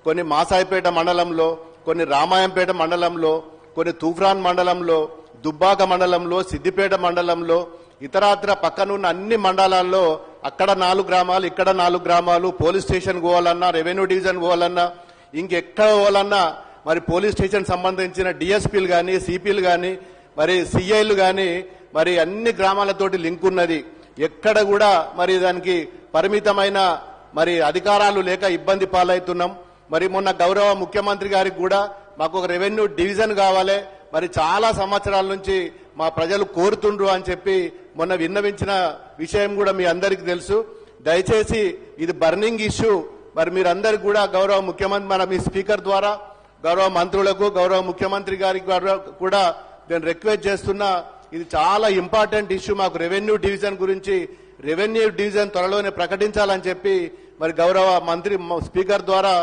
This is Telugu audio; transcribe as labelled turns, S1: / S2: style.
S1: కొన్ని మాసాయిపేట మండలంలో, కొన్ని రామాయంపేట మండలంలో, కొన్ని తూఫ్రాన్ మండలంలో, దుబ్బాక మండలంలో, సిద్దిపేట మండలంలో, ఇతరాత్ర పక్కనున్న అన్ని మండలాల్లో అక్కడ 4 గ్రామాలు, ఇక్కడ 4 గ్రామాలు, పోలీస్ స్టేషన్ పోవాలన్నా, రెవెన్యూ డివిజన్ పోవాలన్నా, ఇంకెక్కడ పోవాలన్నా మరి పోలీస్ స్టేషన్ సంబంధించిన డిఎస్పీలు కానీ, సిపిలు కానీ, మరి సిఐలు కానీ మరి అన్ని గ్రామాలతోటి లింక్ ఉన్నది. ఎక్కడ కూడా మరి దానికి పరిమితమైన మరి అధికారాలు లేక ఇబ్బంది పాలవుతున్నాం. మరి మొన్న గౌరవ ముఖ్యమంత్రి గారికి కూడా మాకు ఒక రెవెన్యూ డివిజన్ కావాలి, మరి చాలా సంవత్సరాల నుంచి మా ప్రజలు కోరుతుండ్రు అని చెప్పి మొన్న విన్నవించిన విషయం కూడా మీ అందరికీ తెలుసు. దయచేసి ఇది బర్నింగ్ ఇష్యూ. మరి మీరందరికీ కూడా గౌరవ ముఖ్యమంత్రి మన మీ స్పీకర్ ద్వారా గౌరవ మంత్రులకు, గౌరవ ముఖ్యమంత్రి గారికి కూడా నేను రిక్వెస్ట్ చేస్తున్నా, ఇది చాలా ఇంపార్టెంట్ ఇష్యూ. మాకు రెవెన్యూ డివిజన్ గురించి రెవెన్యూ డివిజన్ త్వరలోనే ప్రకటించాలని చెప్పి మరి గౌరవ మంత్రి స్పీకర్ ద్వారా